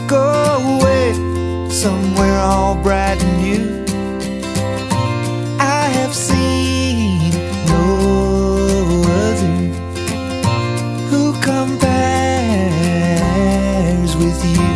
go away somewhere all bright and new. I have seen no other who compares with you.